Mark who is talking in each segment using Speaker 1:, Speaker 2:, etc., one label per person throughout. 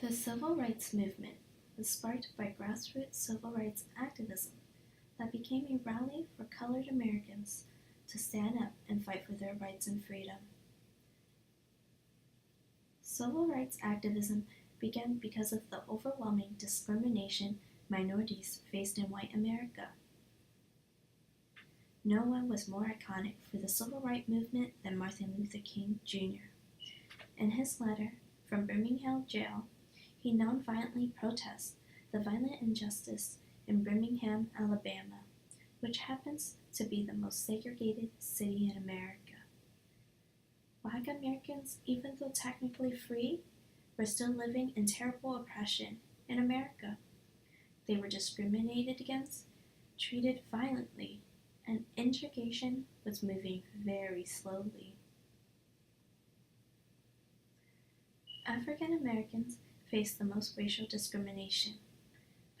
Speaker 1: The civil rights movement was sparked by grassroots civil rights activism that became a rally for colored Americans to stand up and fight for their rights and freedom. Civil rights activism began because of the overwhelming discrimination minorities faced in white America. No one was more iconic for the civil rights movement than Martin Luther King Jr. In his letter from Birmingham jail, he nonviolently protests the violent injustice in Birmingham, Alabama, which happens to be the most segregated city in America. Black Americans, even though technically free, were still living in terrible oppression in America. They were discriminated against, treated violently, and integration was moving very slowly. African Americans faced the most racial discrimination,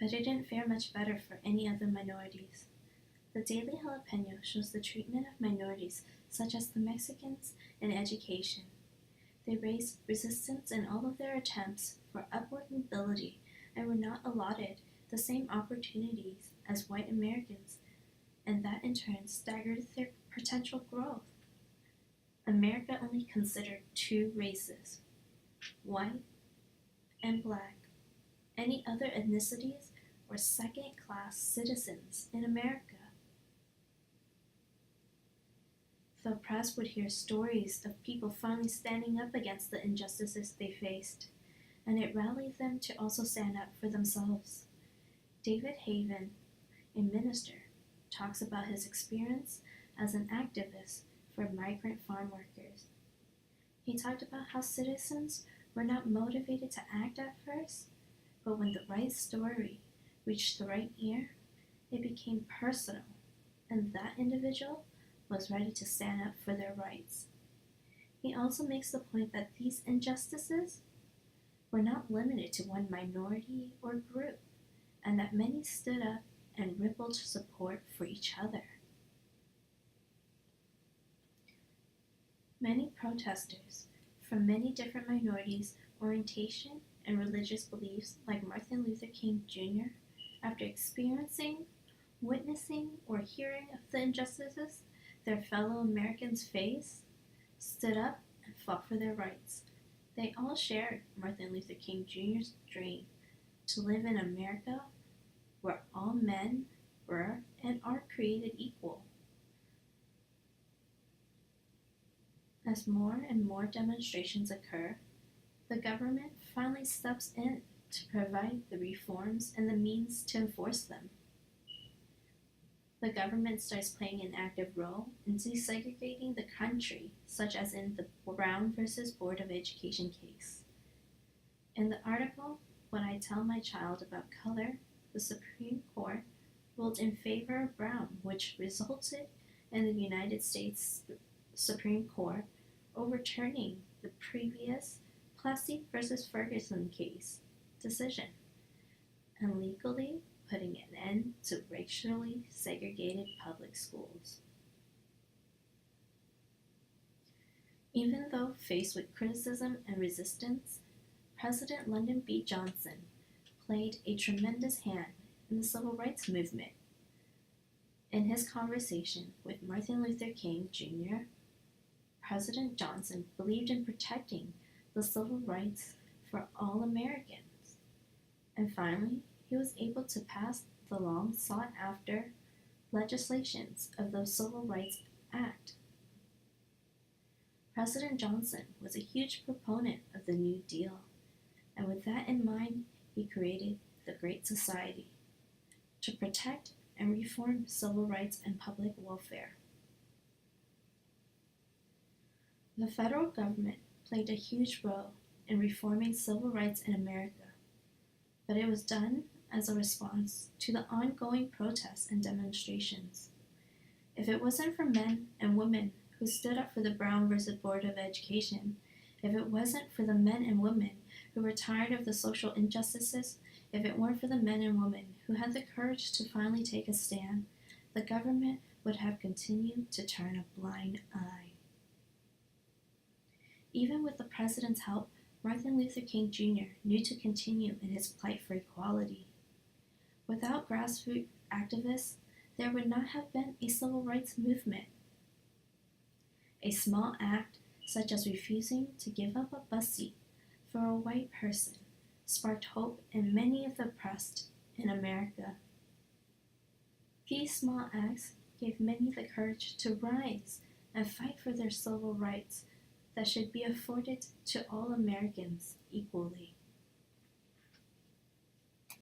Speaker 1: but it didn't fare much better for any other minorities. The Daily Jalapeno shows the treatment of minorities such as the Mexicans in education. They raised resistance in all of their attempts for upward mobility and were not allotted the same opportunities as white Americans, and that in turn staggered their potential growth. America only considered two races, white and black. Any other ethnicities were second-class citizens in America. The press would hear stories of people finally standing up against the injustices they faced, and it rallied them to also stand up for themselves. David Haven, a minister, talks about his experience as an activist for migrant farm workers. He talked about how citizens were not motivated to act at first, but when the right story reached the right ear, it became personal, and that individual was ready to stand up for their rights. He also makes the point that these injustices were not limited to one minority or group, and that many stood up and rippled support for each other. Many protesters from many different minorities, orientation, and religious beliefs, like Martin Luther King Jr., after experiencing, witnessing, or hearing of the injustices their fellow Americans face, stood up and fought for their rights. They all shared Martin Luther King Jr.'s dream to live in America where all men were and are created equal. As more and more demonstrations occur, the government finally steps in to provide the reforms and the means to enforce them. The government starts playing an active role in desegregating the country, such as in the Brown versus Board of Education case. In the article, When I Tell My Child About Color, the Supreme Court ruled in favor of Brown, which resulted in the United States Supreme Court overturning the previous Plessy versus Ferguson case decision and legally putting an end to racially segregated public schools. Even though faced with criticism and resistance, President Lyndon B. Johnson played a tremendous hand in the civil rights movement. In his conversation with Martin Luther King Jr., President Johnson believed in protecting the civil rights for all Americans. And finally, he was able to pass the long sought after legislations of the Civil Rights Act. President Johnson was a huge proponent of the New Deal, and with that in mind, he created the Great Society to protect and reform civil rights and public welfare. The federal government played a huge role in reforming civil rights in America, but it was done as a response to the ongoing protests and demonstrations. If it wasn't for men and women who stood up for the Brown versus Board of Education, if it wasn't for the men and women who were tired of the social injustices, if it weren't for the men and women who had the courage to finally take a stand, the government would have continued to turn a blind eye. Even with the president's help, Martin Luther King Jr. knew to continue in his plight for equality. Without grassroots activists, there would not have been a civil rights movement. A small act, such as refusing to give up a bus seat for a white person, sparked hope in many of the oppressed in America. These small acts gave many the courage to rise and fight for their civil rights that should be afforded to all Americans equally.